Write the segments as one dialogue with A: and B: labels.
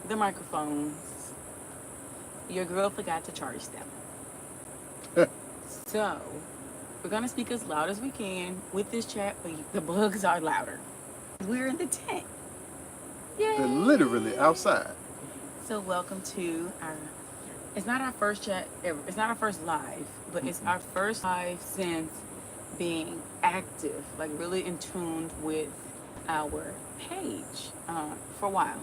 A: the microphones. Your girl forgot to charge them. So, we're going to speak as loud as we can with this chat, but the bugs are louder. We're in the tent. Yay!
B: They're literally outside.
A: So, welcome to our, it's not our first chat ever. It's not our first live, but it's our first live since being active, like really in tune with our page for a while.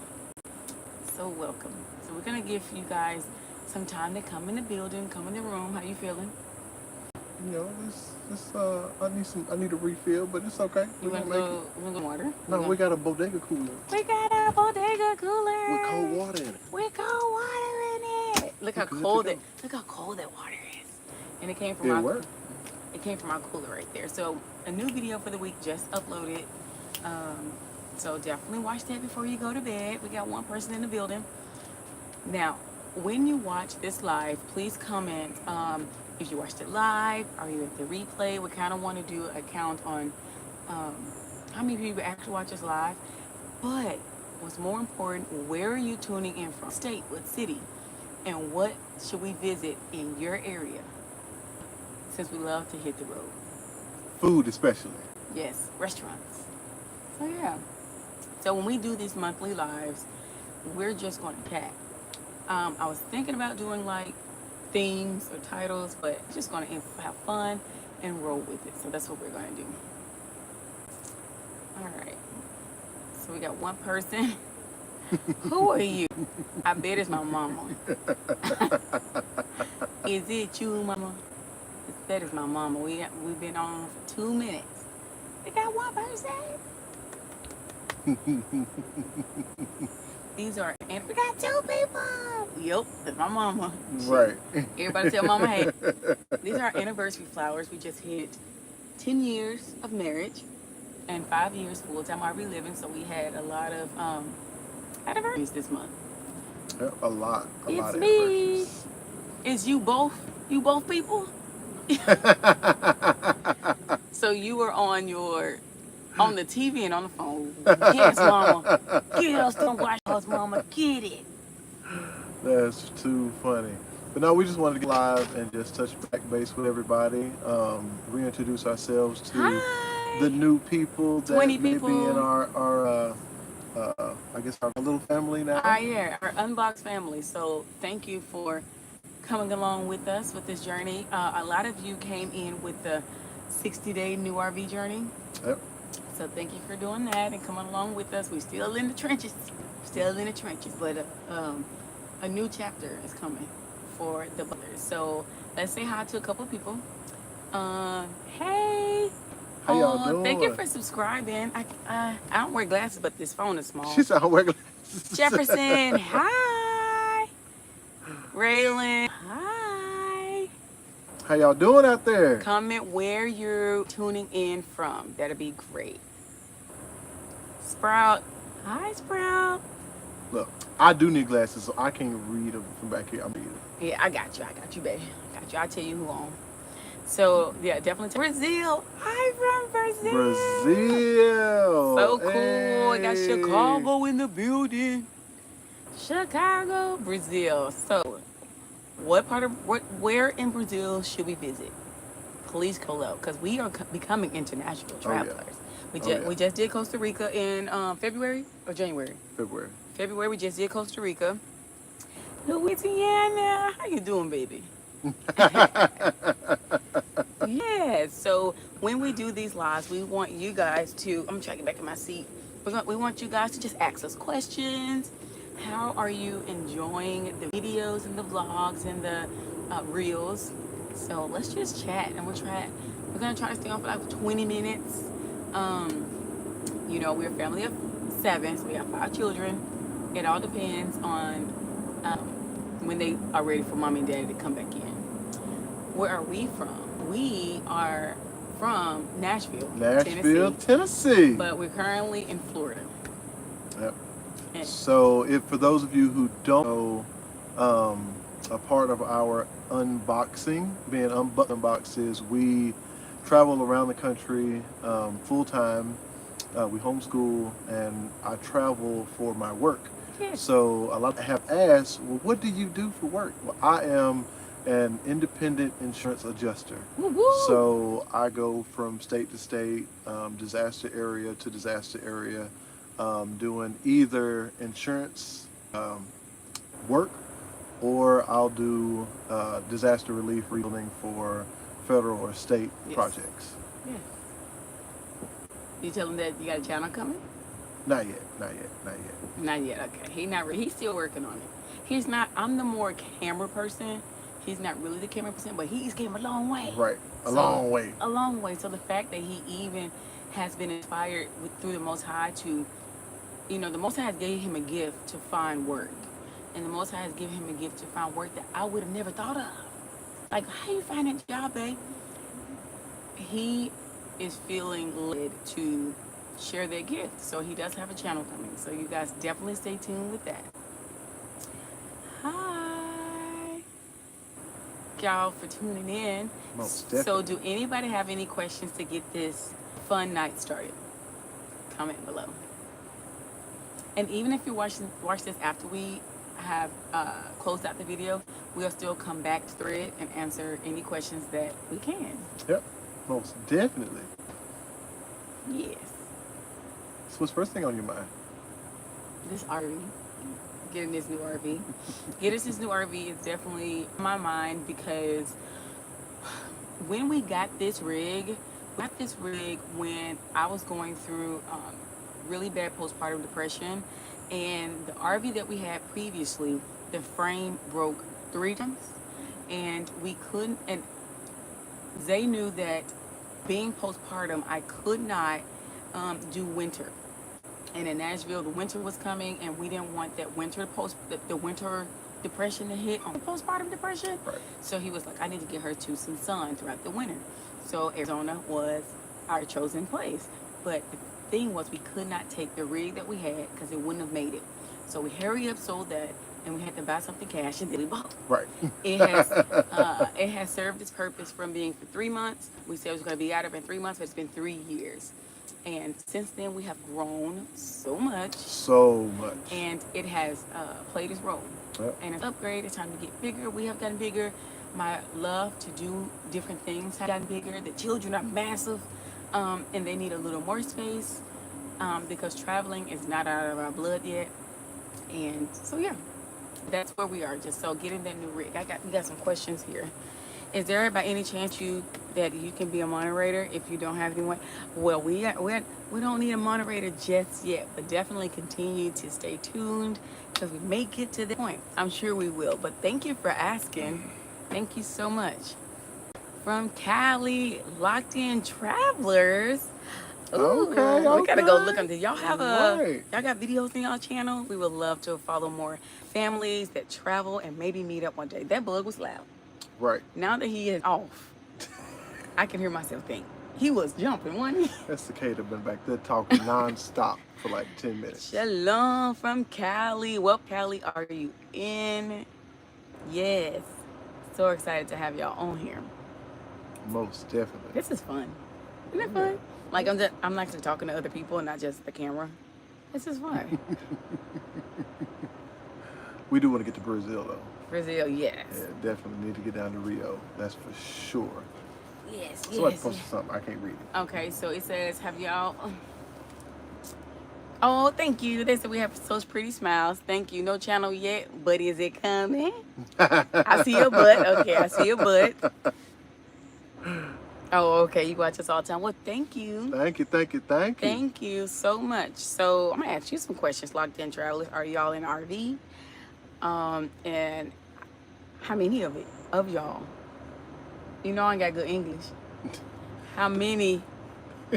A: So, welcome. So, we're going to give you guys some time to come in the building, come in the room. How you feeling?
B: You know, I need a refill, but it's okay.
A: You want to go water?
B: No, we got a bodega cooler.
A: We got a bodega cooler.
B: With cold water in it.
A: With cold water in it. Look how cold that water is. And it came from our cooler right there. So a new video for the week just uploaded. So definitely watch that before you go to bed. We got one person in the building. Now, when you watch this live, please comment if you watched it live, are you at the replay? We kind of want to do a count on how many people actually watch us live. But what's more important, where are you tuning in from? State, what city? And what should we visit in your area? Since we love to hit the road.
B: Food especially.
A: Yes, restaurants. So yeah. So when we do these monthly lives, we're just going to chat. I was thinking about doing like themes or titles, but just going to have fun and roll with it. So that's what we're going to do. All right. So we got one person. Who are you? I bet it's my mama. Is it you, mama? That is my mama. We've been on for 2 minutes. We got one person. These are, and we got 2 people. Yep, that's my mama.
B: Right.
A: Everybody tell mama, hey. These are our anniversary flowers. We just hit 10 years of marriage and 5 years full-time RV living. So we had a lot of anniversaries this month.
B: Yeah, a lot
A: It's
B: of
A: me.
B: anniversaries.
A: It's you both people? So you were on the TV and on the phone. Yes, mama. Get us some White House, mama. Get it.
B: That's too funny. But no, we just wanted to get live and just touch back base with everybody. Reintroduce ourselves to the new people that may be in our I guess our little family now.
A: Yeah, our Unboxed family. So thank you for coming along with us with this journey. A lot of you came in with the 60-day new RV journey.
B: Yep.
A: So thank you for doing that and coming along with us. We're still in the trenches. But a new chapter is coming for the Butlers. So let's say hi to a couple of people. Hey.
B: How y'all doing?
A: Thank you for subscribing. I don't wear glasses, but this phone is small.
B: She said I don't wear glasses.
A: Jefferson, hi. Raylan, hi.
B: How y'all doing out there?
A: Comment where you're tuning in from. That'd be great. Sprout, hi Sprout.
B: Look, I do need glasses, so I can't read them from back here. I'm reading.
A: Yeah, I got you, baby. Got you. I'll tell you who on. So yeah, definitely Brazil. Hi from Brazil.
B: Brazil.
A: So cool.
B: Hey.
A: I got Chicago in the building. Chicago, Brazil. So where in Brazil should we visit? Please call out, because we are becoming international travelers. We just did Costa Rica in February or January? February, we just did Costa Rica. Louisiana, how you doing, baby? Yeah, so when we do these lives, we want you guys to, I'm trying to get back in my seat. We want you guys to just ask us questions. How are you enjoying the videos and the vlogs and the reels? So let's just chat, and we're gonna try to stay on for like 20 minutes. You know, we're a family of 7, so we have 5 children. It all depends on when they are ready for mommy and daddy to come back in. Where are we from? We are from Nashville,
B: Tennessee.
A: But we're currently in Florida.
B: Yep. So for those of you who don't know, a part of our unboxing, being unboxed, is we travel around the country full time. We homeschool, and I travel for my work.
A: Yes.
B: So a lot have asked, well, what do you do for work? Well, I am an independent insurance adjuster.
A: Woo-woo.
B: So I go from state to state, disaster area to disaster area, doing either insurance work, or I'll do disaster relief rebuilding for federal or state projects.
A: Yeah. You tell him that you got a channel coming?
B: Not yet, not yet, not yet.
A: Not yet, okay. He's still working on it. He's not, I'm the more camera person. He's not really the camera person, but he's came a long way.
B: Right, long way.
A: A long way. So the fact that he even has been inspired through the Most High to, the Most High has gave him a gift to find work. And the Most High has given him a gift to find work that I would have never thought of. Like, how you find that job, babe? He is feeling led to share their gift. So he does have a channel coming. So you guys definitely stay tuned with that. Hi. Y'all for tuning in. So do anybody have any questions to get this fun night started? Comment below. And even if you watch this after we have closed out the video, we'll still come back to thread and answer any questions that we can.
B: Yep, most definitely.
A: Yes.
B: So what's first thing on your mind?
A: This RV. Getting this new RV. Getting this new RV is definitely on my mind because when we got this rig, when I was going through really bad postpartum depression, and the RV that we had previously, the frame broke 3 times, and we couldn't, and they knew that being postpartum, I could not do winter. And in Nashville, the winter was coming, and we didn't want that winter the winter depression to hit on the postpartum depression.
B: Right.
A: So he was like, I need to get her to some sun throughout the winter. So Arizona was our chosen place. But the thing was, we could not take the rig that we had because it wouldn't have made it. So we hurry up, sold that, and we had to buy something cash, and then we bought.
B: Right.
A: It has served its purpose from being for 3 months. We said it was going to be out of in 3 months, but it's been 3 years. And since then, we have grown so much. So much. And it has played its role. Yep. And it's upgraded. It's time to get bigger. We have gotten bigger. My love to do different things has gotten bigger. The children are massive, and they need a little more space because traveling is not out of our blood yet. And so, yeah, that's where we are. Just so getting that new rig. We got some questions here. Is there by any chance that you can be a moderator if you don't have anyone? Well, we don't need a moderator just yet, but definitely continue to stay tuned because we may get to the point. I'm sure we will. But thank you for asking. Thank you so much. From Cali, Locked In Travelers. Ooh, we gotta go look under. Y'all have y'all got videos on y'all channel? We would love to follow more families that travel and maybe meet up one day. That bug was loud.
B: Right.
A: Now that he is off, I can hear myself think. He was jumping, wasn't he?
B: That cicada been back there talking non-stop for like 10 minutes.
A: Shalom from Cali. What Cali are you in? Yes. So excited to have y'all on here.
B: Most definitely.
A: This is fun. Isn't it fun? Like I'm actually talking to other people and not just the camera. This is fun.
B: We do want to get to Brazil though.
A: Brazil, yes.
B: Yeah, definitely need to get down to Rio. That's for sure.
A: Yes,
B: Somebody posted something. I can't read it.
A: Okay, so it says, have y'all... Oh, thank you. They said we have such pretty smiles. Thank you. No channel yet, but is it coming? I see your butt. Okay, I see your butt. Oh, okay. You watch us all the time. Well, thank you.
B: Thank you, thank you, thank you.
A: Thank you so much. So I'm going to ask you some questions, Locked In Travelers. Are y'all in RV? And how many of y'all? You know I got good English. How many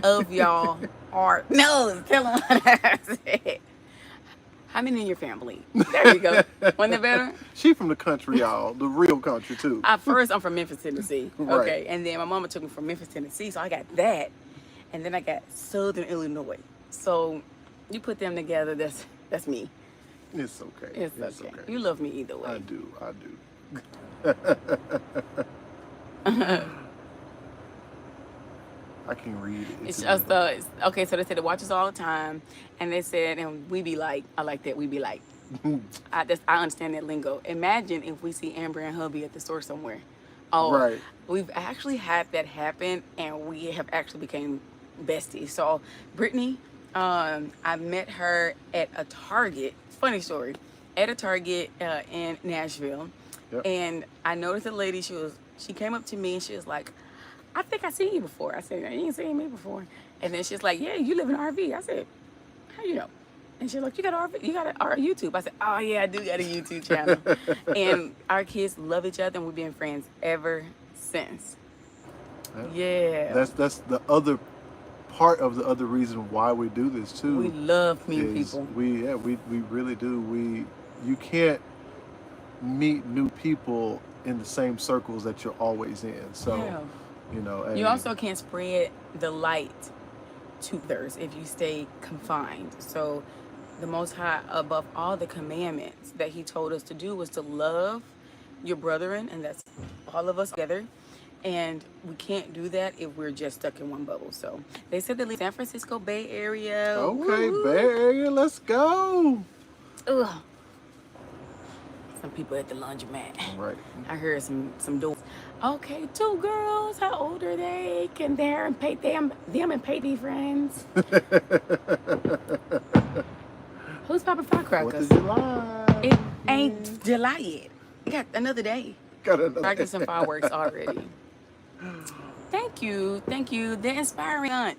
A: of y'all are? No, tell them what I said. How many in your family? There you go. Wasn't that better?
B: She from the country, y'all. The real country, too.
A: First, I'm from Memphis, Tennessee.
B: Right.
A: Okay, and then my mama took me from Memphis, Tennessee, so I got that. And then I got Southern Illinois. So you put them together, that's me.
B: It's okay.
A: It's okay. You love me either way.
B: I do. I can read it.
A: It's just okay. So they said they watch us all the time, and they said, and we be like, I like that. We be like, I understand that lingo. Imagine if we see Amber and hubby at the store somewhere. Oh,
B: Right.
A: we've actually had that happen, and we have actually became besties. So Brittany, I met her at a Target. Funny story, at a Target in Nashville,
B: Yep.
A: and I noticed the lady. She came up to me and she was like, "I think I seen you before." I said, "You ain't seen me before." And then she's like, "Yeah, you live in an RV." I said, "How you know?" And she's like, "You got a YouTube." I said, "Oh yeah, I do got a YouTube channel." And our kids love each other, and we've been friends ever since. Yeah.
B: That's the other part of the other reason why we do this too.
A: We love meeting people.
B: We really do. You can't meet new people in the same circles that you're always in. So
A: Yeah.
B: you know,
A: You also can't spread the light to others if you stay confined. So the Most High, above all the commandments that he told us to do, was to love your brethren, and that's all of us together. And we can't do that if we're just stuck in one bubble. So they said the San Francisco Bay Area.
B: Okay,
A: Woo-hoo.
B: Bay Area, let's go.
A: Ugh. Some people at the laundromat.
B: Right.
A: I heard some doors. Okay, 2 girls. How old are they? Can them and pay be friends? Who's popping firecrackers?
B: 4th of July.
A: It ain't July yet. We got another day.
B: Got another.
A: Cracking some fireworks already. Thank you. The Inspiring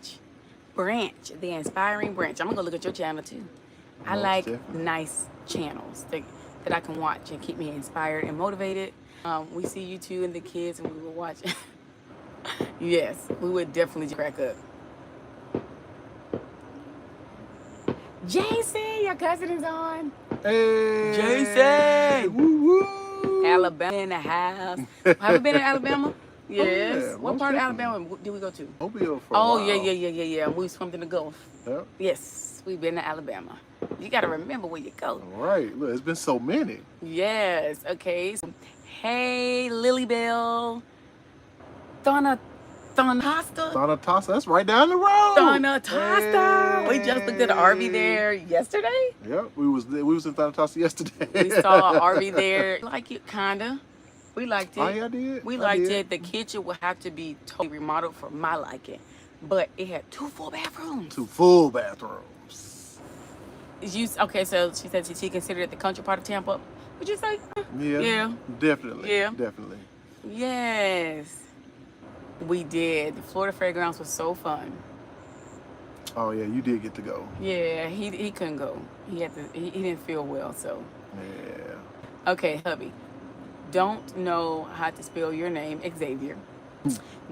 A: Branch. The Inspiring Branch. I'm gonna go look at your channel too. I
B: Most
A: like
B: definitely.
A: nice channels that I can watch and keep me inspired and motivated. We see you two and the kids, and we will watch. Yes, we would definitely crack up. Jason, your cousin is on.
B: Hey,
A: Jason!
B: Woo woo!
A: Alabama in the house. Have you been in Alabama? Yes.
B: yeah,
A: What
B: most
A: part of
B: definitely.
A: Alabama did we go to?
B: Mobile for a
A: Oh,
B: while.
A: yeah. We swam in the Gulf.
B: Yep.
A: Yes, we've been to Alabama. You got to remember where you go.
B: All right. Look, it's been so many.
A: Yes. Okay. So, hey, Lily Bell. Thonatosta.
B: Thonatosta, that's right down the road.
A: Thonatosta. We just looked at an RV there yesterday.
B: Yep, we was in Thonatosta yesterday.
A: We saw an RV there. Like it, kinda. We liked it.
B: Oh, yeah, I did.
A: We liked it. The kitchen would have to be totally remodeled for my liking, but it had 2 full bathrooms.
B: 2 full bathrooms.
A: Okay, so she said she considered it the country part of Tampa. Would you say?
B: Yeah. Definitely.
A: Yeah.
B: Definitely.
A: Yes, we did. The Florida Fairgrounds was so fun.
B: Oh yeah, you did get to go.
A: Yeah, he couldn't go. He didn't feel well, so.
B: Yeah.
A: Okay, hubby. Don't know how to spell your name, Xavier.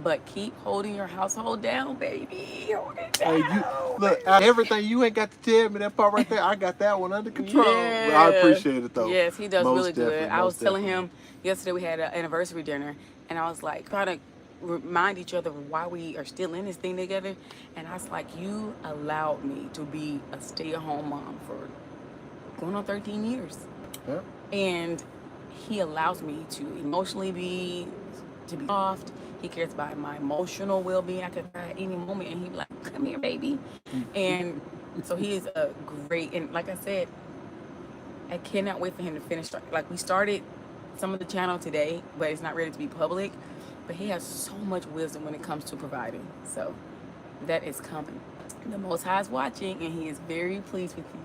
A: But keep holding your household down, baby. Hold it down.
B: Hey, look, out of everything you ain't got to tell me that part right there. I got that one under control.
A: Yeah.
B: But I appreciate it though.
A: Yes, he does
B: Most
A: really good.
B: definitely,
A: I was
B: most
A: telling
B: definitely.
A: him yesterday we had an anniversary dinner, and I was like trying to remind each other why we are still in this thing together. And I was like, you allowed me to be a stay-at-home mom for going on 13 years.
B: Yeah.
A: And he allows me to emotionally be soft. He cares about my emotional well-being. I could cry at any moment, and he'd be like, "Come here, baby." And so he is a great, and like I said, I cannot wait for him to finish. Like, we started some of the channel today, but it's not ready to be public. But he has so much wisdom when it comes to providing. So that is coming. The Most High is watching, and he is very pleased with you.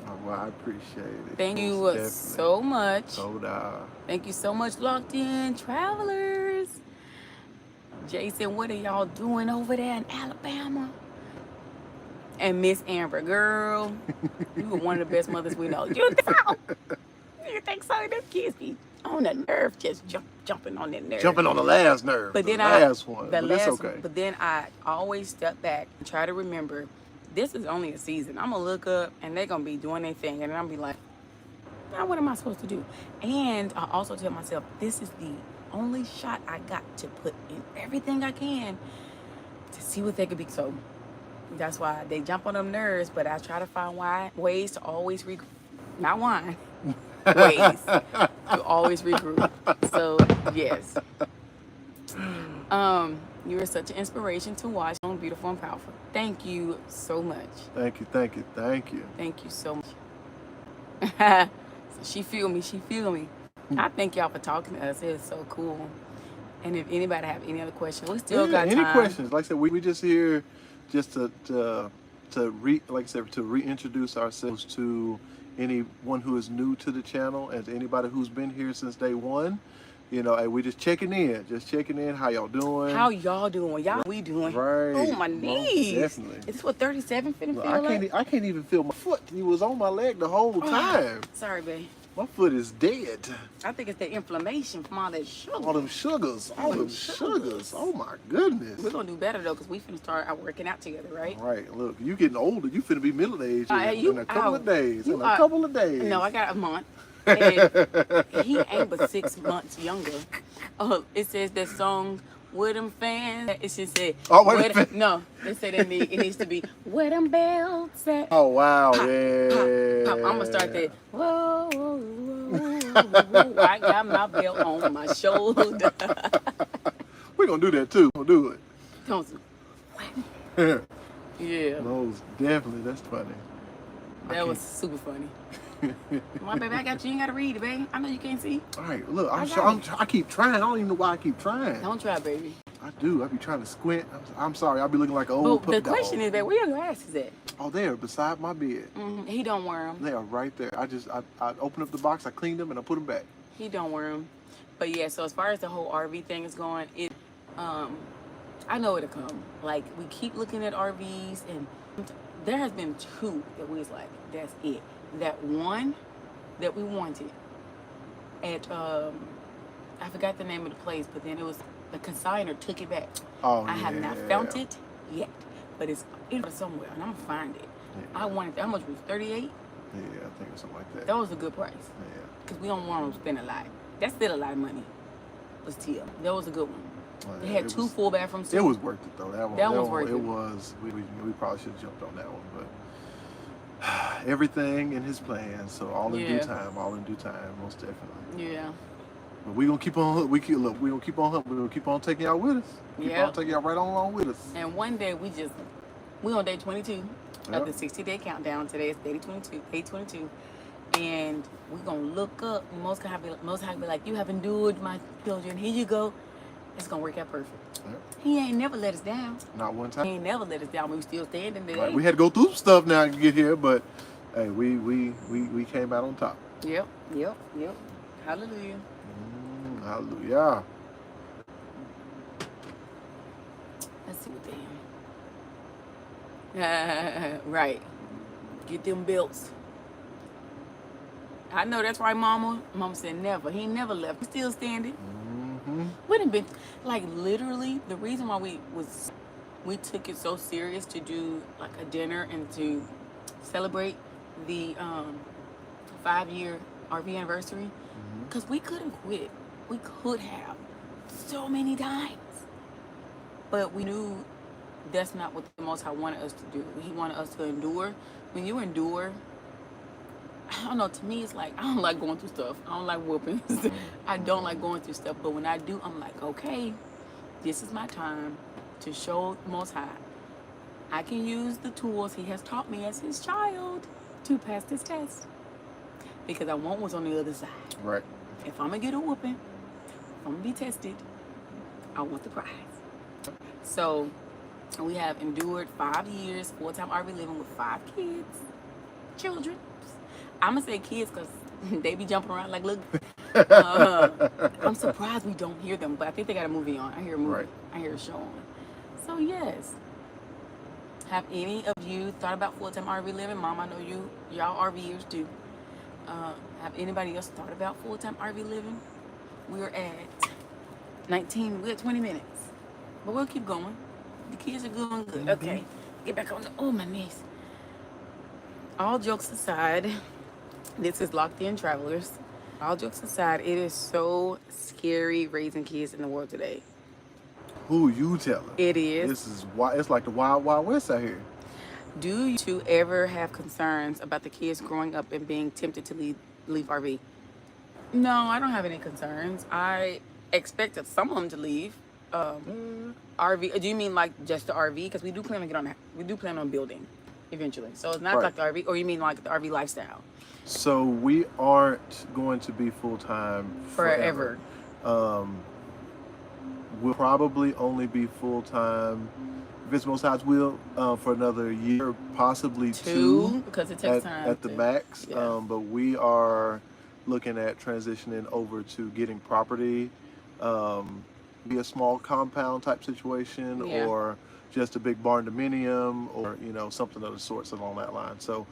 B: Oh, well, I appreciate it.
A: Thank
B: Most
A: you
B: definitely.
A: so much.
B: So
A: Thank you so much, Locked In Travelers. Jason, what are y'all doing over there in Alabama? And Miss Amber, girl, you were one of the best mothers we know. You think so? Them kids be on the nerve, just jumping on that nerve.
B: jumping on the last nerve.
A: But
B: the
A: then
B: last one.
A: but
B: It's
A: last,
B: okay.
A: But then I always step back and try to remember, this is only a season. I'm gonna look up and they're gonna be doing their thing, and I'm be like, now what am I supposed to do? And I also tell myself, this is the only shot I got to put in everything I can to see what they could be. So that's why they jump on them nerves, but I try to find ways to always ways to always regroup. So yes, you are such an inspiration to watch. Beautiful and powerful. Thank you so much.
B: Thank you.
A: Thank you so much. She feel me. She feel me. I thank y'all for talking to us. It is so cool. And if anybody have any other questions, we still got time.
B: Any questions? Like I said, we just here just to reintroduce ourselves to anyone who is new to the channel and to anybody who's been here since day one. You know, and we just checking in. How y'all doing?
A: How y'all doing? Y'all, we doing?
B: Right.
A: Oh, my knees.
B: Definitely.
A: Is this what 37 finna
B: Look,
A: feel like?
B: I can't even feel my foot. He was on my leg the whole time.
A: Sorry, babe.
B: My foot is dead.
A: I think it's the inflammation from all that sugar.
B: All them sugars. Oh my goodness.
A: We're gonna do better though, because we finna start out working out together, right?
B: Right. Look, you getting older. You finna be middle aged in a couple of days.
A: No, I got a month. And he ain't but 6 months younger. It says that song, "Where them fans?" It should say, no, they say it needs to be, "Where them bells at?"
B: Oh wow,
A: pop,
B: yeah.
A: Pop. I'm gonna start that. Whoa, whoa, whoa, whoa. I got my belt on my shoulder.
B: We're gonna do that too. We'll do it.
A: Yeah.
B: Most definitely. That's funny.
A: That was super funny. My baby, I got you. You ain't gotta read it, baby. I know you can't see.
B: All right, look, I keep trying. I don't even know why I keep trying.
A: Don't try, baby.
B: I do. I be trying to squint. I'm sorry. I be looking like an old puppy dog.
A: The question is, baby, where your glasses at?
B: Oh, they're beside my bed.
A: He don't wear them.
B: They are right there. I open up the box, I clean them, and I put them back.
A: He don't wear them. But yeah, so as far as the whole RV thing is going, I know it'll come. Like, we keep looking at RVs, and there has been 2 that we was like, that's it. That one that we wanted at I forgot the name of the place, but then it was the consignor took it back.
B: Oh,
A: I have not found it yet, but it's somewhere, and I'm gonna find it. Yeah. I wanted. How much was 38?
B: Yeah, I think it was something like that.
A: That was a good price.
B: Yeah.
A: Because we don't want to spend a lot. That's still a lot of money. But still, that was a good one. They had 2 full bathrooms.
B: It was worth it though. That one was worth it.
A: It
B: was. We probably should have jumped on that one, but everything in his plan. So all in due time. All in due time, most definitely.
A: Yeah.
B: But we gonna keep on. We gonna keep on hunting. We gonna keep on taking y'all with us. Keep on taking y'all right on along with us.
A: And one day we on day 22 of the 60-day countdown. Today is day 22, and we're gonna look up. Most high be like, "You have endured, my children. Here you go." It's gonna work out perfect. Yep. He ain't never let us down.
B: Not one time.
A: He ain't never let us down. We were still standing there.
B: Right. We had to go through some stuff now to get here, but hey, we came out on top.
A: Yep. Hallelujah.
B: Hallelujah.
A: Let's see what they am. Right. Get them belts. I know that's right, Mama. Mama said never. He ain't never left. He's still standing. Wouldn't been like literally the reason why we took it so serious to do like a dinner and to celebrate the 5-year RV anniversary, because we couldn't quit. We could have so many times, but we knew that's not what the Most High wanted us to do. He wanted us to endure. When you endure, I don't know, to me it's like, I don't like going through stuff. I don't like whoopings. I don't like going through stuff, but when I do, I'm like, okay, this is my time to show the Most High I can use the tools he has taught me as his child to pass this test, because I want what's on the other side. Right. If I'm gonna get a whooping, if I'm gonna be tested, I want the prize. So we have endured 5 years, full-time RV living with 5 children. I'm gonna say kids because they be jumping around like, look. I'm surprised we don't hear them, but I think they got a movie on. I hear a movie. Right. I hear a show on. So yes. Have any of you thought about full-time RV living? Mom, I know y'all RVers do. Have anybody else thought about full-time RV living? We're at 19. We're at 20 minutes, but we'll keep going. The kids are doing good. Okay, get back on. My knees. All jokes aside, this is Locked In Travelers. All jokes aside, it is so scary raising kids in the world today.
B: Who you telling?
A: It is.
B: This is why it's like the wild, wild west out here.
A: Do you ever have concerns about the kids growing up and being tempted to leave RV? No, I don't have any concerns. I expect some of them to leave. RV. Do you mean like just the RV? Because we do plan on building eventually. So it's not like the RV, or you mean like the RV lifestyle?
B: So we aren't going to be full time forever.
A: Forever.
B: Um, we'll probably only be full time. If it's most times, we'll for another year, possibly two
A: Two, because it takes time
B: at the
A: to,
B: max.
A: yeah.
B: But we are looking at transitioning over to getting property, be a small compound type situation,
A: Yeah.
B: or just a big barn dominium, or something of the sorts along that line. So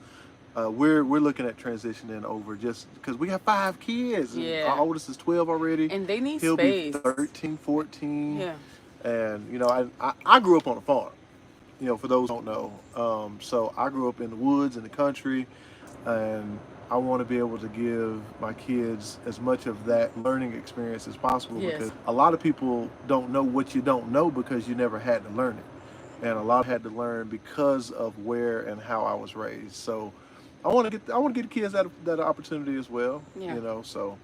B: we're looking at transitioning over just because we have 5 kids. And our
A: Yeah.
B: oldest is 12 already.
A: And they need
B: He'll be
A: space.
B: 13, 14.
A: Yeah.
B: And I grew up on a farm. For those who don't know, so I grew up in the woods in the country, and I want to be able to give my kids as much of that learning experience as possible,
A: Yes.
B: because a lot of people don't know what you don't know because you never had to learn it, and a lot had to learn because of where and how I was raised. So I want to get the kids that opportunity as well.
A: Yeah.
B: So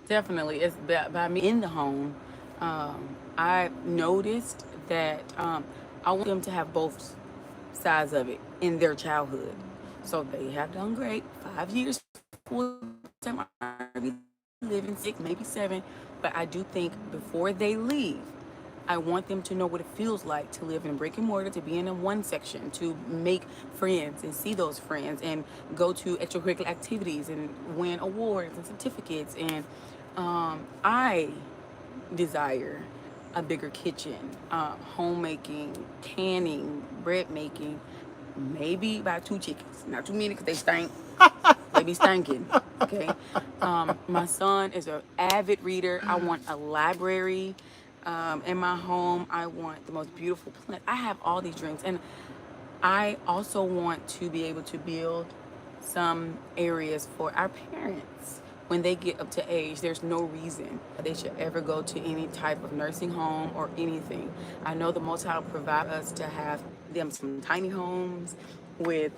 A: Definitely. It's by me in the home. I noticed that I want them to have both sides of it in their childhood. So they have done great. 5 years full time RV, living 6, maybe 7. But I do think before they leave, I want them to know what it feels like to live in brick and mortar, to be in a one section, to make friends and see those friends and go to extracurricular activities and win awards and certificates. And I desire a bigger kitchen, homemaking, canning, bread making, maybe about 2 chickens. Not too many because they stink. They be stinking. Okay. My son is an avid reader. I want a library in my home. I want the most beautiful plant. I have all these dreams, and I also want to be able to build some areas for our parents when they get up to age. There's no reason they should ever go to any type of nursing home or anything. I know the Most High will provide us to have them some tiny homes with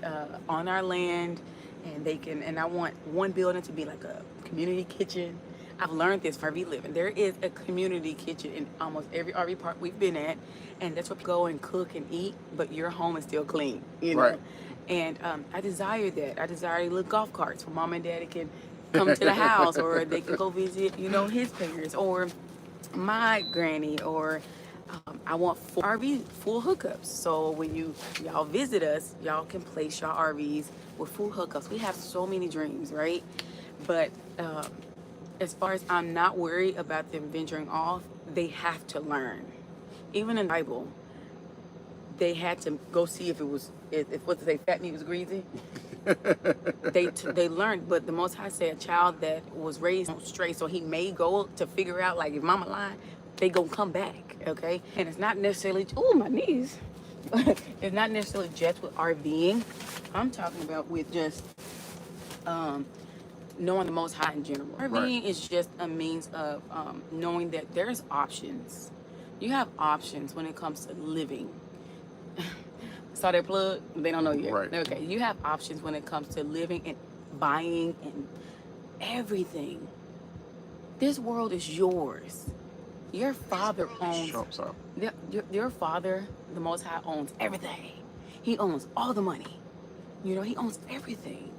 A: on our land, and they can. And I want one building to be like a community kitchen. I've learned this from RV living. There is a community kitchen in almost every RV park we've been at, and that's where people go and cook and eat, but your home is still clean, you know?
B: right.
A: And I desire that. I desire little golf carts where mom and daddy can come to the house, or they can go visit, his parents, or my granny, or I want full RV, full hookups. So when y'all visit us, y'all can place your RVs with full hookups. We have so many dreams, right? But as far as I'm not worried about them venturing off, they have to learn. Even in the Bible, they had to go see if what they fat meat was greasy. They learned, but the Most High said a child that was raised straight, so he may go to figure out, like, if mama lying, they gonna come back, okay? And it's not necessarily, oh, my knees. It's not necessarily just with RVing. I'm talking about with just knowing the Most High in general.
B: Right.
A: RVing is just a means of knowing that there's options. You have options when it comes to living. Saw that plug? They don't know yet.
B: Right.
A: Okay, you have options when it comes to living and buying and everything. This world is yours. Your father owns.
B: Chumps out.
A: Your father, the Most High, owns everything. He owns all the money. He owns everything.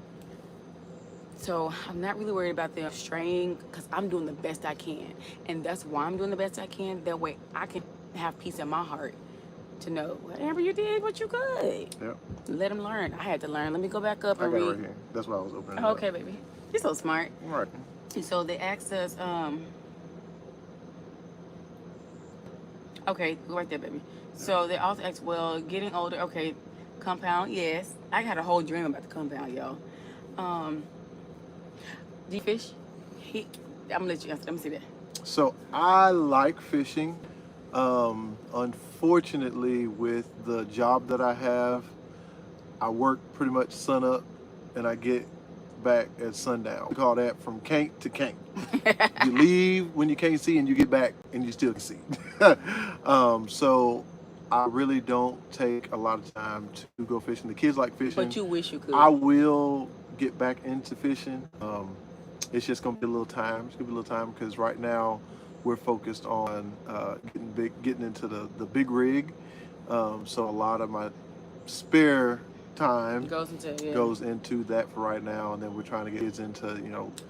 A: So I'm not really worried about them straying, because I'm doing the best I can, and that's why I'm doing the best I can. That way, I can have peace in my heart to know whatever you did, what you could.
B: Yep.
A: Let them learn. I had to learn. Let me go back up
B: I
A: and
B: got it
A: read.
B: right here. That's why I was opening it
A: Oh,
B: up.
A: okay, baby. You're so smart.
B: Right.
A: And so they asked us, okay, go right there, baby. So they also asked, well, getting older, okay, compound, yes. I got a whole dream about the compound, y'all. Do you fish? I'm gonna let you answer. Let me see that.
B: So I like fishing. Unfortunately, with the job that I have, I work pretty much sun up and I get back at sundown. We call that from can't to can't. You leave when you can't see and you get back and you still can see. So I really don't take a lot of time to go fishing. The kids like fishing.
A: But you wish you could.
B: I will get back into fishing. It's just gonna be a little time. It's gonna be a little time because right now we're focused on getting into the big rig. So a lot of my spare time
A: goes into
B: that for right now, and then we're trying to get kids into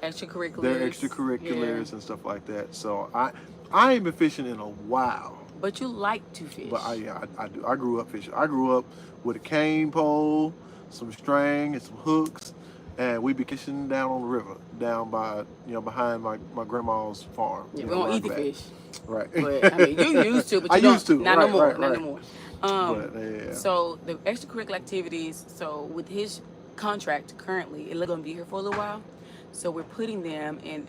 A: extracurriculars,
B: their extracurriculars and stuff like that. So I ain't been fishing in a while.
A: But you like to fish.
B: But I do. I grew up fishing. I grew up with a cane pole, some string, and some hooks, and we be fishing down on the river, down by behind my grandma's farm.
A: Yeah, we don't eat the fish.
B: Right.
A: But I mean, you used to, but you
B: used to.
A: Not
B: right,
A: no more.
B: Right,
A: not
B: right.
A: no more.
B: But,
A: So the extracurricular activities. So with his contract currently, it's going to be here for a little while. So we're putting them in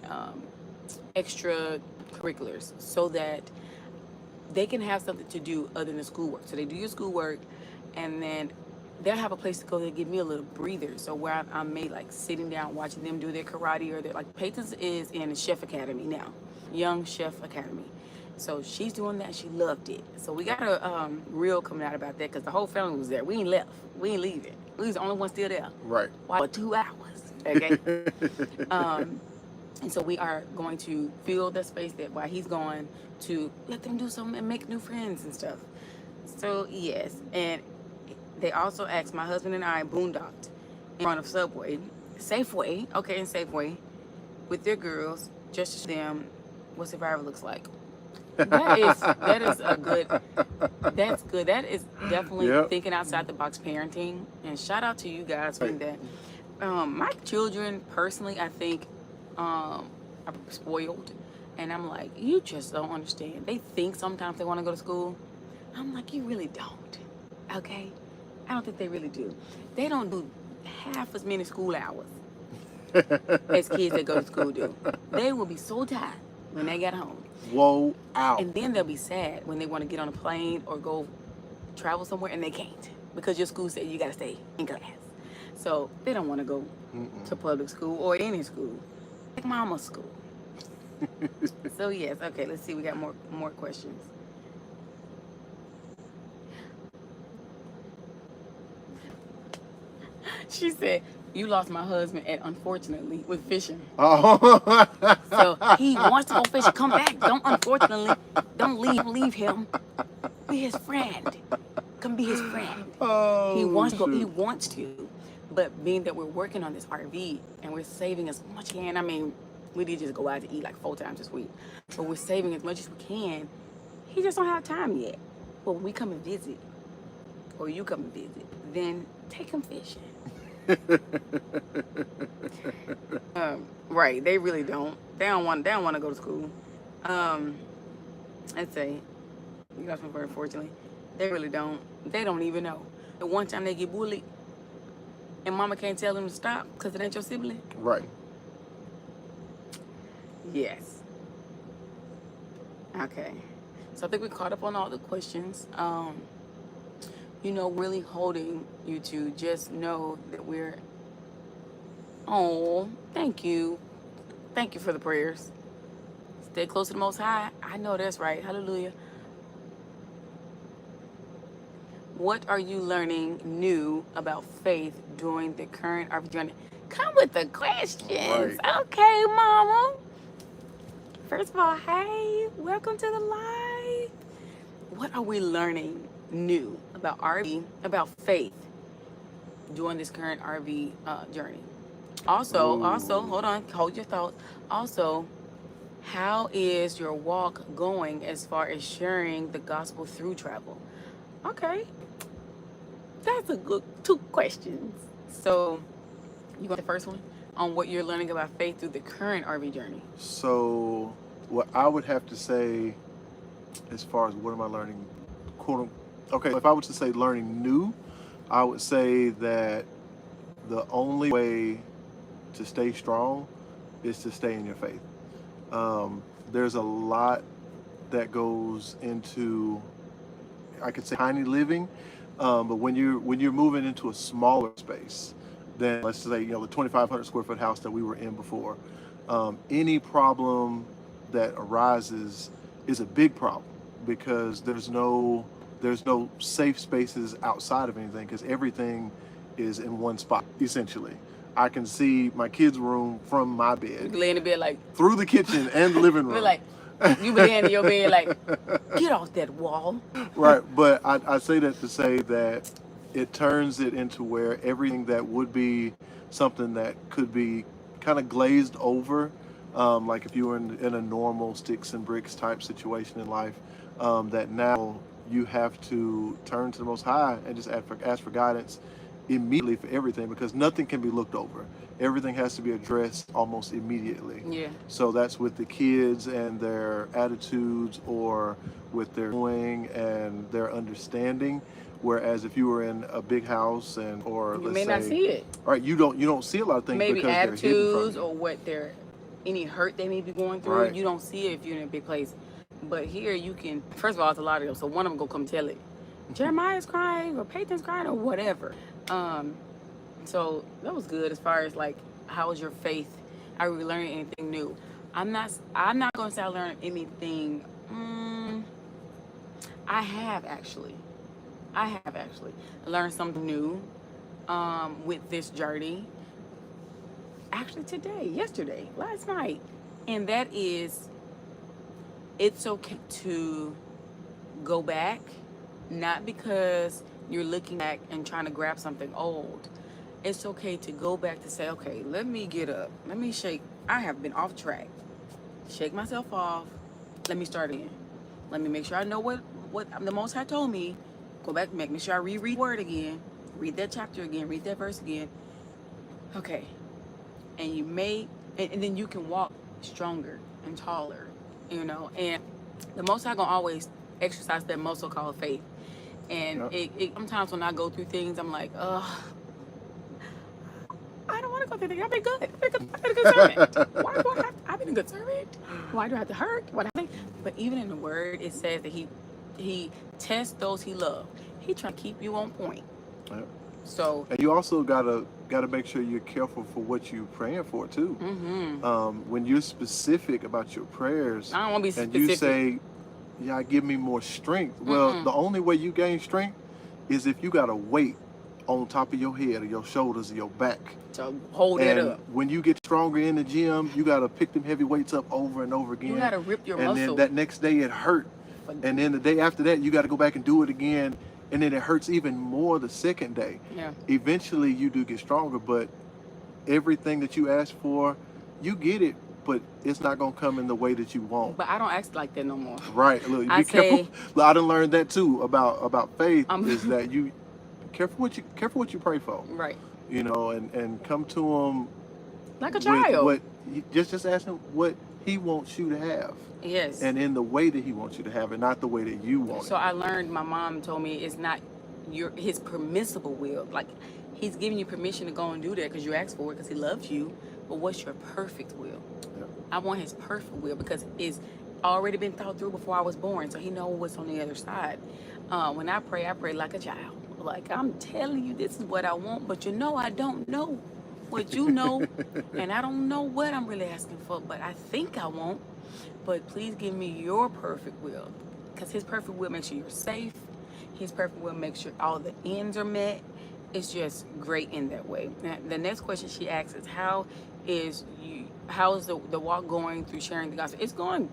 A: extracurriculars so that they can have something to do other than schoolwork. So they do your schoolwork, and then they'll have a place to go to give me a little breather. So where I'm made like sitting down watching them do their karate, or like Peyton's is in the Chef Academy now, Young Chef Academy. So she's doing that. She loved it. So we got a reel coming out about that because the whole family was there. We ain't left. We ain't leaving. We was the only one still there.
B: Right.
A: For 2 hours. Okay. And so we are going to fill the space that while he's gone to let them do something and make new friends and stuff. So yes, and they also asked my husband and I boondocked in front of Safeway, okay, in Safeway, with their girls, just to show them what survivor looks like. That is a good. That's good. That is definitely thinking outside the box parenting. And shout out to you guys for doing that. My children, personally, I think, are spoiled. And I'm like, you just don't understand. They think sometimes they want to go to school. I'm like, you really don't. Okay? I don't think they really do. They don't do half as many school hours as kids that go to school do. They will be so tired when they get home.
B: Whoa, out.
A: And then they'll be sad when they want to get on a plane or go travel somewhere and they can't because your school said you got to stay in class. So they don't want to go to public school or any school, like mama's school. So yes, okay, let's see. We got more questions. She said, you lost my husband and unfortunately with fishing.
B: Oh.
A: So he wants to go fishing. Come back. Don't leave him. Be his friend. Come be his friend.
B: Oh,
A: he wants to go. He wants to. But being that we're working on this RV and we're saving as much as we can. I mean, we did just go out to eat like 4 times this week. But we're saving as much as we can. He just don't have time yet. But when we come and visit, or you come and visit, then take him fishing. Right, they really don't. They don't want to go to school. I'd say, you got some word, fortunately. They really don't. They don't even know. The one time they get bullied, and mama can't tell them to stop because it ain't your sibling.
B: Right.
A: Yes. Okay. So I think we caught up on all the questions. Really holding you to just know that we're, thank you. Thank you for the prayers. Stay close to the Most High. I know that's right. Hallelujah. What are you learning new about faith during the current RV journey? Come with the questions. Right. Okay, Mama. First of all, hey, welcome to the live. What are we learning new about RV, about faith during this current RV journey? Also, hold on, hold your thoughts. Also, how is your walk going as far as sharing the gospel through travel? Okay, that's a good 2 questions. So, you want the first one on what you're learning about faith through the current RV journey?
B: So, what I would have to say, as far as what am I learning, okay, if I was to say learning new, I would say that the only way to stay strong is to stay in your faith. There's a lot that goes into, I could say, tiny living, but when you're moving into a smaller space than, let's say, the 2,500 square foot house that we were in before, any problem that arises is a big problem because there's no safe spaces outside of anything because everything is in one spot, essentially. I can see my kid's room from my bed.
A: You lay in the bed like...
B: through the kitchen and the living room.
A: Like, you be laying in your bed like, get off that wall.
B: Right, but I say that to say that it turns it into where everything that would be something that could be kind of glazed over, like if you were in a normal sticks and bricks type situation in life, that now you have to turn to the Most High and just ask for guidance immediately for everything, because nothing can be looked over. Everything has to be addressed almost immediately.
A: Yeah.
B: So that's with the kids and their attitudes, or with their doing and their understanding. Whereas if you were in a big house and, or
A: You
B: let's
A: may
B: say,
A: not see it.
B: right, you don't see a lot of things
A: Maybe
B: because they're hidden from
A: attitudes
B: you.
A: or what they're, any hurt they may be going through.
B: Right.
A: You don't see it if you're in a big place. But here you can, first of all, it's a lot of them. So one of them go come tell it. Jeremiah's crying or Peyton's crying or whatever. So that was good as far as like, how was your faith? Are we learning anything new? I'm not gonna say I learned anything. I have actually learned something new with this journey. Actually yesterday, last night. And that is, it's okay to go back, not because you're looking back and trying to grab something old. It's okay to go back to say, okay, let me get up. Let me shake. I have been off track. Shake myself off. Let me start again. Let me make sure I know what the Most High told me. Go back, make sure I reread the word again. Read that chapter again. Read that verse again. Okay. And you may, and then you can walk stronger and taller, you know. And the Most High gonna always exercise that muscle called faith. And it sometimes when I go through things, I'm like, I don't want to go through things. I've been good. I've been a good servant. Why do I have? I've been a good servant. Why do I have to hurt? What I think? But even in the Word, it says that He tests those He loves. He trying to keep you on point.
B: Yep.
A: So.
B: And you also gotta make sure you're careful for what you're praying for too. When you're specific about your prayers,
A: I don't want to be specific.
B: And you say, "Yeah, give me more strength." Well, the only way you gain strength is if you got a weight on top of your head or your shoulders or your back.
A: So hold that up.
B: When you get stronger in the gym, you got to pick them heavy weights up over and over again.
A: You got to rip your muscle.
B: And then that next day it hurt. And then the day after that, you got to go back and do it again. And then it hurts even more the second day.
A: Yeah.
B: Eventually you do get stronger, but everything that you ask for, you get it, but it's not going to come in the way that you want.
A: But I don't act like that no more.
B: Right. Look, be careful. Look, I done learned that too about faith, is that you careful what you pray for.
A: Right.
B: You know, and come to him
A: like a child.
B: Just ask him what he wants you to have.
A: Yes.
B: And in the way that he wants you to have it, not the way that you want it.
A: So I learned, my mom told me, it's not his permissible will. Like, he's giving you permission to go and do that because you asked for it, because he loves you. But what's your perfect will? Yeah. I want his perfect will, because it's already been thought through before I was born. So he knows what's on the other side. When I pray like a child. Like, I'm telling you, this is what I want, but you know I don't know what you know, and I don't know what I'm really asking for, but I think I want. But please give me your perfect will, because his perfect will makes sure you're safe. His perfect will makes sure all the ends are met. It's just great in that way. Now, the next question she asks is, how is the walk going through sharing the gospel? It's going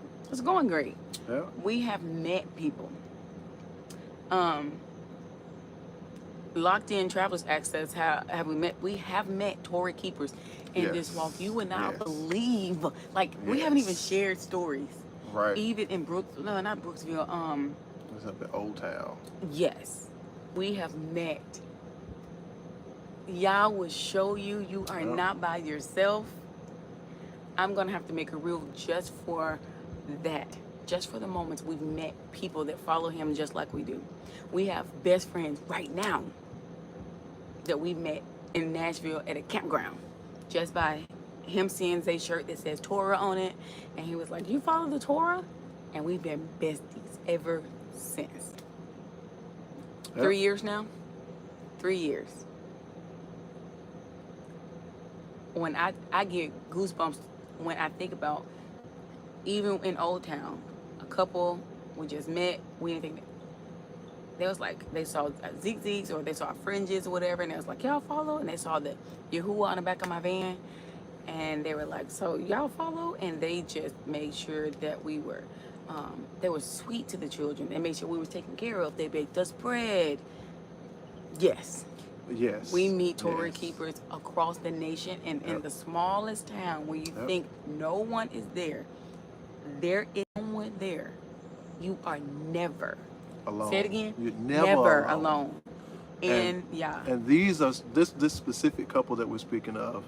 A: great. Yeah. We have met people. Locked In Travelers Access, have we met? We have met Torah keepers in this walk. You would not believe, like, we haven't even shared stories. Right. Even in not Brooksville.
B: It's up in Old Town.
A: Yes. We have met. Yah will show you, you are not by yourself. I'm going to have to make a reel just for that. Just for the moments we've met people that follow him just like we do. We have best friends right now that we met in Nashville at a campground just by him seeing Zay's shirt that says Torah on it, and he was like, "You follow the Torah?" And we've been besties ever since. Yep. 3 years now. 3 years. When I get goosebumps when I think about, even in Old Town, a couple we just met, we didn't think that. They was like, they saw Zeke's or they saw Fringes or whatever, and they was like, "Y'all follow?" And they saw the Yahuwah on the back of my van, and they were like, "So y'all follow?" And they just made sure that we were, they were sweet to the children. They made sure we were taken care of. They baked us bread. Yes.
B: Yes.
A: We meet Torah keepers across the nation, and in the smallest town where you think no one is there is someone there. You are never
B: alone.
A: Say it again.
B: You're never
A: alone. And
B: these are this specific couple that we're speaking of.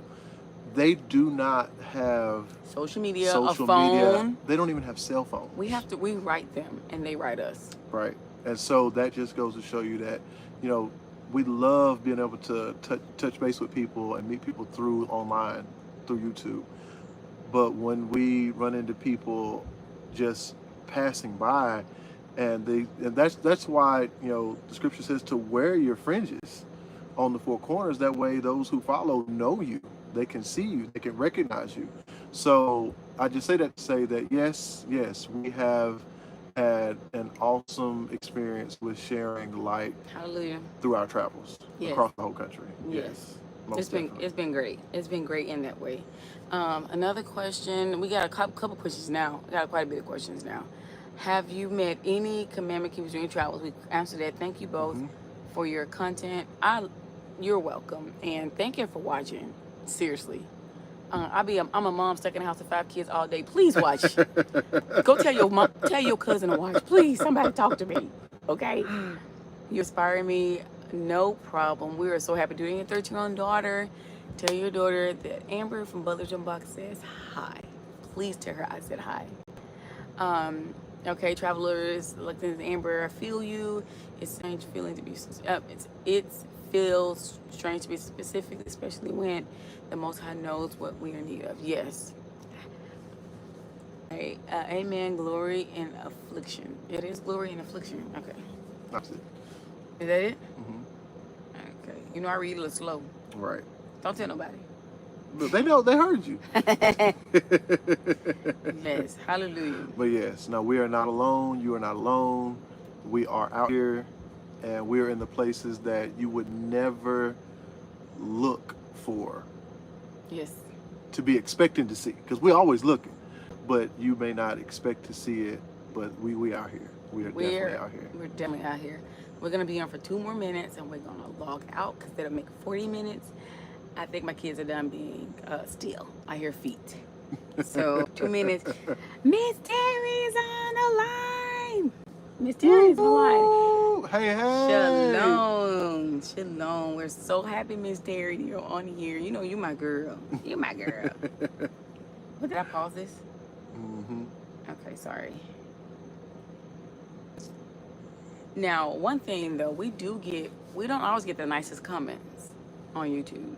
B: They do not have
A: social media, a phone.
B: They don't even have cell phones.
A: We write them and they write us.
B: Right. And so that just goes to show you that, you know, we love being able to touch base with people and meet people through online, through YouTube. But when we run into people just passing by, and that's why, you know, the scripture says to wear your fringes on the four corners. That way those who follow know you. They can see you. They can recognize you. So I just say that to say that yes, we have had an awesome experience with sharing the light.
A: Hallelujah.
B: Through our travels across the whole country.
A: Yes. It's been great. It's been great in that way. Another question. We got a couple questions now. We got quite a bit of questions now. Have you met any commandment keepers during travels? We answered that. Thank you both for your content. You're welcome, and thank you for watching. Seriously. I'm a mom stuck in the house with 5 kids all day. Please watch. Go tell your mom, tell your cousin to watch. Please, somebody talk to me. Okay? You inspire me. No problem. We are so happy doing it. 13-year-old daughter. Tell your daughter that Amber from Butlers Unboxed says hi. Please tell her I said hi. Okay, travelers, like this Amber, I feel you. It's strange feeling to be it feels strange to be specific, especially when the Most High knows what we are in need of. Yes. Okay. Amen. Glory in affliction. It is glory in affliction. Okay.
B: That's it.
A: Is that it? Mm-hmm. Okay. You know I read a little slow.
B: Right.
A: Don't tell nobody.
B: But they know. They heard you.
A: Yes. Hallelujah.
B: But yes, no, we are not alone. You are not alone. We are out here, and we are in the places that you would never look for.
A: Yes.
B: To be expecting to see, because we're always looking, but you may not expect to see it. But we out here. We're definitely out here.
A: We're definitely out here. We're gonna be on for 2 more minutes, and we're gonna log out because that'll make 40 minutes. I think my kids are done being still. I hear feet. So 2 minutes. Miss Terry's on the line. Miss Terry's on the line.
B: Hey.
A: Shalom. Shalom. We're so happy, Miss Terry, you're on here. You know you my girl. You my girl. Did I pause this?
B: Mm-hmm.
A: Okay, sorry. Now, one thing though, we don't always get the nicest comments on YouTube.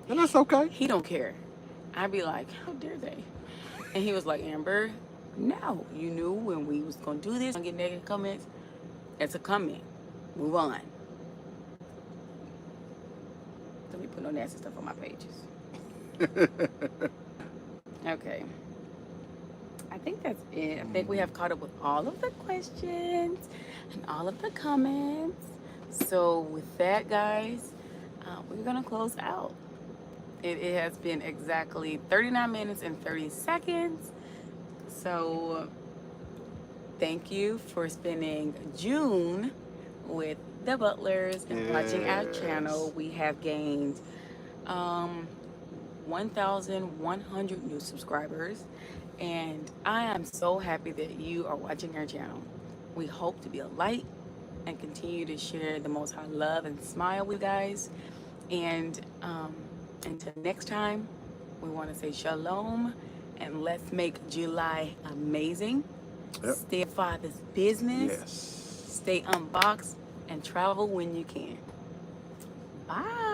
B: And that's okay.
A: He don't care. I'd be like, how dare they? And he was like, Amber, no, you knew when we was gonna do this, gonna get negative comments. It's a comment. Move on. Let me put no nasty stuff on my pages. Okay. I think that's it. I think we have caught up with all of the questions and all of the comments. So with that, guys, we're gonna close out. It has been exactly 39 minutes and 30 seconds. So thank you for spending June with the Butlers and watching our channel. We have gained 1,100 new subscribers, and I am so happy that you are watching our channel. We hope to be a light and continue to share the Most High love and smile with you guys. And until next time, we want to say shalom, and let's make July amazing. Stay at Father's business. Stay unboxed and travel when you can. Bye.